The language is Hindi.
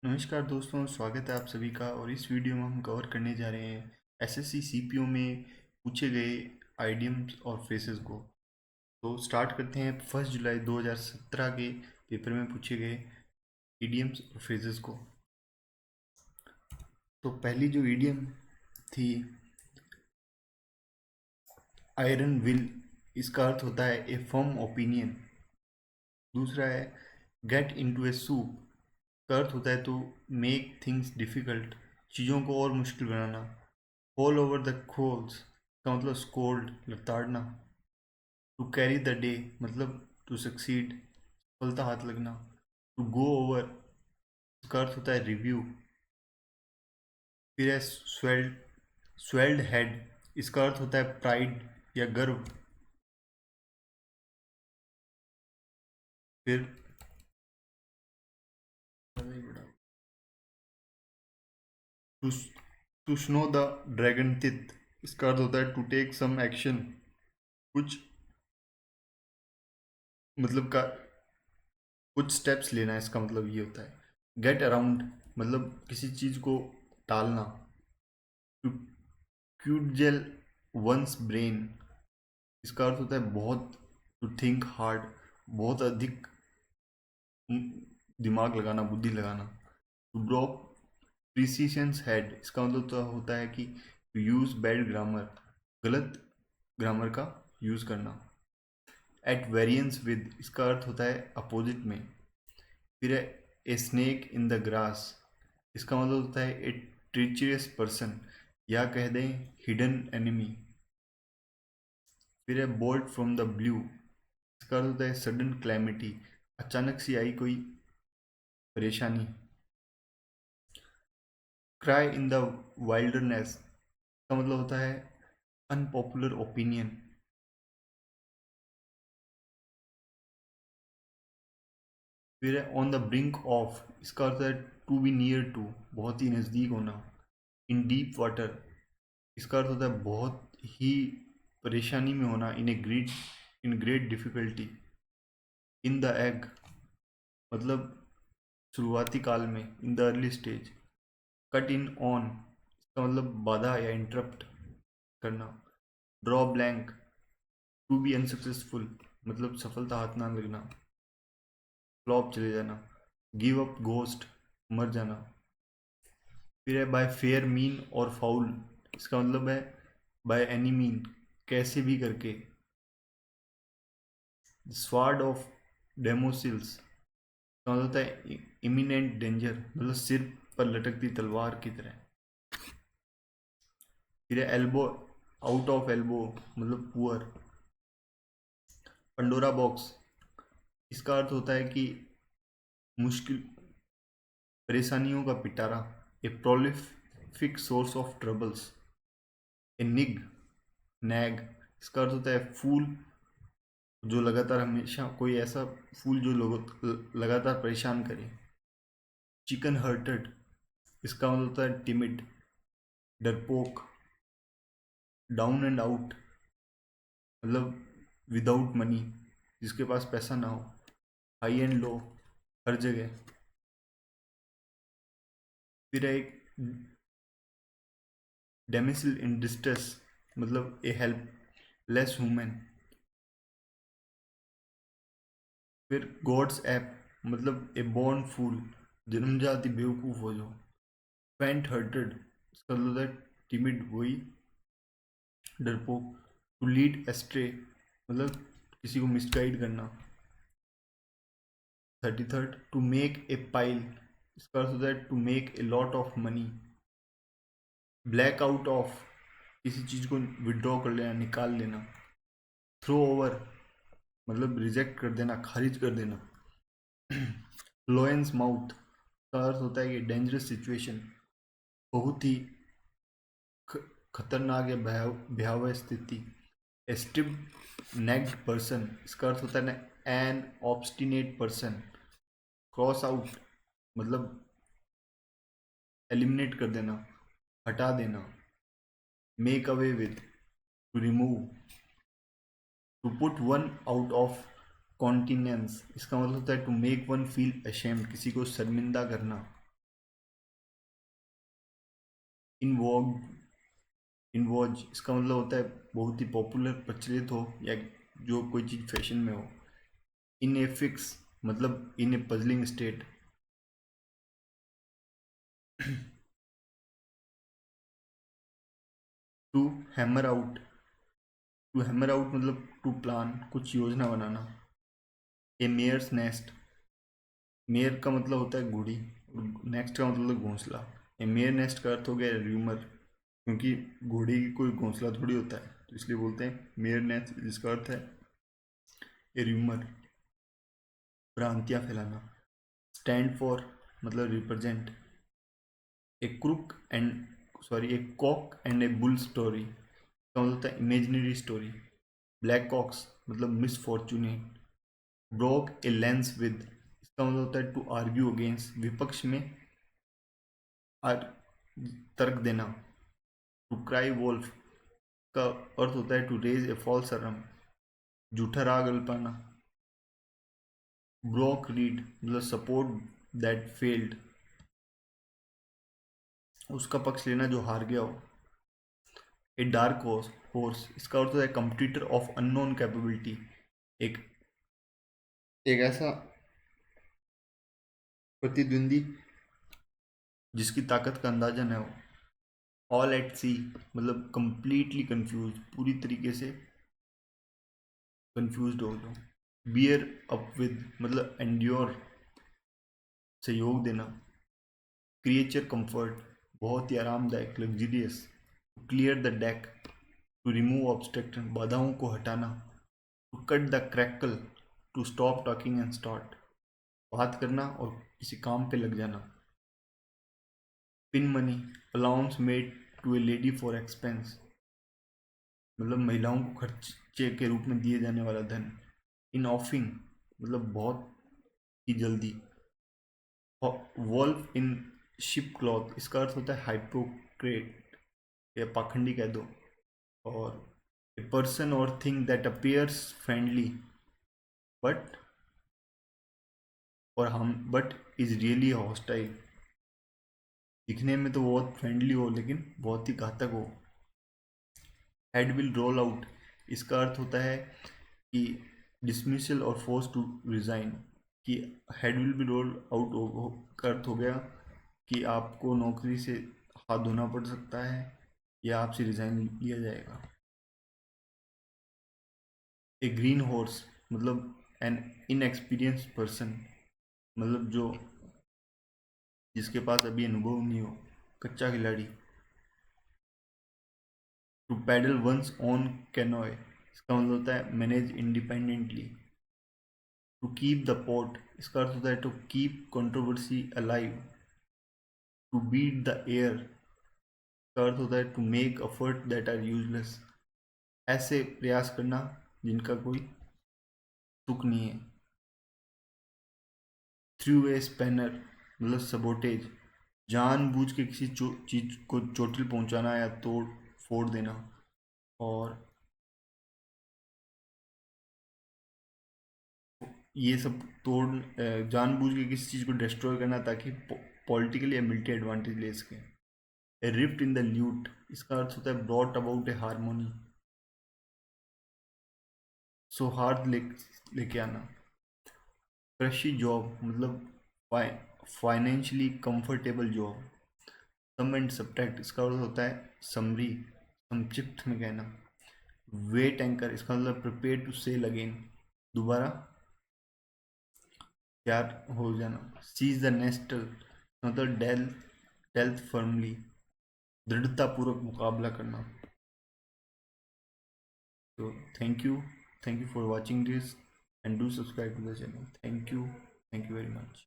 नमस्कार दोस्तों, स्वागत है आप सभी का। और इस वीडियो में हम कवर करने जा रहे हैं एसएससी सीपीओ में पूछे गए आइडियम्स और फ्रेजेस को। तो स्टार्ट करते हैं 1 जुलाई 2017 के पेपर में पूछे गए इडियम्स और फ्रेजेस को। तो पहली जो इडियम थी आयरन विल, इसका अर्थ होता है ए फर्म ओपिनियन। दूसरा है गेट इनटू ए सूप, का अर्थ होता है टू मेक थिंग्स डिफिकल्ट, चीज़ों को और मुश्किल बनाना। ऑल ओवर द कोल्स का मतलब स्कोल्ड, लताड़ना। टू कैरी द डे मतलब टू सक्सीड, सफलता हाथ लगना। टू गो ओवर, इसका अर्थ होता है रिव्यू। फिर है स्वेल्ड, स्वेल्ड हेड, इसका अर्थ होता है प्राइड या गर्व। फिर to to snow the dragon teeth, इसका अर्थ होता है टू टेक सम एक्शन, कुछ मतलब का कुछ स्टेप्स लेना है, इसका मतलब ये होता है। गेट अराउंड मतलब किसी चीज़ को टालना। टू क्यूडजेल वंस ब्रेन, इसका अर्थ होता है बहुत, टू थिंक हार्ड, बहुत अधिक दिमाग लगाना, बुद्धि लगाना। टू ड्रॉप प्रिसीशंस हेड, इसका मतलब तो होता है कि टू यूज़ बैड ग्रामर, गलत ग्रामर का यूज़ करना। एट वेरियंस विद, इसका अर्थ होता है अपोजिट में। फिर है a snake in the grass, इसका मतलब होता है ए ट्रीचरस पर्सन, या कह दें हिडन एनिमी। फिर है बोल्ट फ्रॉम द ब्लू, इसका अर्थ होता है सडन क्लैमिटी, अचानक सी आई कोई परेशानी। क्राई इन द वाइल्डरनेस का मतलब होता है अनपॉपुलर ओपिनियन। फिर है ऑन द ब्रिंक ऑफ, इसका अर्थ है टू बी नियर टू, बहुत ही नज़दीक होना। इन डीप वाटर, इसका अर्थ होता है बहुत ही परेशानी में होना। In great difficulty. In the egg मतलब शुरुआती काल में, in the early stage. Cut in on, इसका मतलब बाधा या इंटरप्ट करना। Draw blank, to be unsuccessful मतलब सफलता हाथ ना लगना, फ्लॉप चले जाना। गिव अप घोस्ट, मर जाना। फिर है बाय फेयर मीन और फाउल, इसका मतलब है बाय एनी मीन, कैसे भी करके। स्वार्ड ऑफ डेमोसिल्स का मतलब होता है इमिनेंट डेंजर, मतलब सिर पर लटकती तलवार की तरह। फिर है एल्बो, आउट ऑफ एल्बो मतलब पुअर। पंडोरा बॉक्स, इसका अर्थ होता है कि मुश्किल, परेशानियों का पिटारा। A prolific source of troubles. A निग, नैग, इसका अर्थ होता है फूल जो लगातार, हमेशा कोई ऐसा फूल जो लोगों लगातार परेशान करे। चिकन हर्टेड, इसका मतलब होता है टिमिड, डरपोक। डाउन एंड आउट मतलब विदाउट मनी, जिसके पास पैसा ना हो। हाई एंड लो, हर जगह। फिर है एक डेमिसिल इन डिस्ट्रेस मतलब ए हेल्पलेस वुमेन। फिर गॉड्स ऐप मतलब ए बॉर्न फूल, जन्मजाति बेवकूफ़ हो जाओ। फेंट हर्टेड, इसका मतलब है टिमिड, वही डरपोक। टू लीड एस्ट्रे मतलब किसी को मिसगाइड करना। 33rd, to make A pile, इसका अर्थ होता है to make a lot of money. Black out of, किसी चीज़ को विड्रॉ कर लेना, निकाल लेना। थ्रो ओवर मतलब रिजेक्ट कर देना, खारिज कर देना। लोएंस माउथ का अर्थ होता है कि डेंजरस सिचुएशन, बहुत ही खतरनाक या भयावह स्थिति। स्टिप नेक्ड पर्सन, इसका अर्थ होता है ना an obstinate person. Cross out मतलब एलिमिनेट कर देना, हटा देना। Make away with, to remove. To put one out of countenance, इसका मतलब होता है to make one feel ashamed, किसी को शर्मिंदा करना। इनवॉग इनवॉज इसका मतलब होता है बहुत ही पॉपुलर, प्रचलित हो, या जो कोई चीज़ फैशन में हो। इन ए फिक्स मतलब in a puzzling state. To hammer out to hammer out मतलब टू प्लान, कुछ योजना बनाना। ए मेयर्स नेस्ट, मेयर का मतलब होता है घोड़ी, नेक्स्ट का मतलब घोंसला। ए मेयर नेस्ट का अर्थ हो गया र्यूमर, क्योंकि घोड़ी की कोई घोंसला थोड़ी होता है, तो इसलिए बोलते हैं मेयर नेस्ट, जिसका अर्थ है ए र्यूमर, भ्रांतियाँ फैलाना। स्टैंड फॉर मतलब represent. A crook and a cock and a bull story, इसका मतलब होता है इमेजिनरी स्टोरी। ब्लैक कॉक्स मतलब misfortunate. Broke a lance with, इसका मतलब होता है टू आर्ग्यू अगेंस्ट, विपक्ष में आर तर्क देना। टू क्राई वोल्फ का अर्थ होता है to raise a false alarm, झूठा राग अल्पाना। ब्रोक रीड मतलब सपोर्ट दैट फेल्ड, उसका पक्ष लेना जो हार गया हो। ए डार्क हॉर्स इसका अर्थ होता है कंप्यूटर ऑफ अननोन कैपेबिलिटी, एक एक ऐसा प्रतिद्वंदी जिसकी ताकत का अंदाजा न हो। ऑल एट सी मतलब कंप्लीटली कंफ्यूज, पूरी तरीके से कंफ्यूज हो जाओ। बियर अप विद मतलब एंड्योर, सहयोग देना। क्रिएचर कंफर्ट बहुत ही आरामदायक, luxurious. Clear the deck to remove obstruction, बाधाओं को हटाना। To cut the crackle to stop talking and start, बात करना और किसी काम पे लग जाना। Pin money allowance made to a lady for expense, मतलब महिलाओं को खर्चे के रूप में दिए जाने वाला धन। इन ऑफिंग मतलब बहुत ही जल्दी। वॉल्फ इन शिप क्लॉथ, इसका अर्थ होता है हाइपोक्रेट या पाखंडी कह दो। और ए पर्सन और thing that appears friendly but but is really hostile, दिखने में तो बहुत फ्रेंडली हो लेकिन बहुत ही घातक हो। हेड विल रोल आउट, इसका अर्थ होता है कि डिसमिसल और फोर्स टू रिजाइन, कि head will be roll out का अर्थ हो गया कि आपको नौकरी से हाथ धोना पड़ सकता है या आपसे रिजाइन लिया जाएगा। ए ग्रीन हॉर्स मतलब एन इनएक्सपीरियंस पर्सन, मतलब जो जिसके पास अभी अनुभव नहीं हो, कच्चा खिलाड़ी। To paddle one's own canoe, इसका मतलब होता है manage independently. To keep the pot, इसका अर्थ होता है to keep controversy alive. To beat the air, इसका अर्थ होता है to make effort that are useless, ऐसे प्रयास करना जिनका कोई तुक नहीं है। थ्रू ए स्पैनर मतलब सबोटेज, जानबूझ के किसी चीज को चोटिल पहुंचाना या तोड़ फोड़ देना। और ये सब जानबूझ के किसी चीज को डिस्ट्रॉय करना ताकि पॉलिटिकली या मिलिट्री एडवांटेज ले सके। ए रिफ्ट इन द ल्यूट, इसका अर्थ होता है ब्रॉट अबाउट ए हारमोनी, सौहार्द लेके आना। कृषि जॉब मतलब financially comfortable job. Sum and subtract, इसका अर्थ होता है समरी, संक्षिप्त में कहना। वेट एंकर, इसका मतलब प्रिपेयर टू सेल अगेन, दोबारा तैयार हो जाना। सीज द नेस्टल मतलब डेल्थ फर्मली, दृढ़तापूर्वक मुकाबला करना। तो thank you for watching this and do subscribe to the channel. Thank you very much.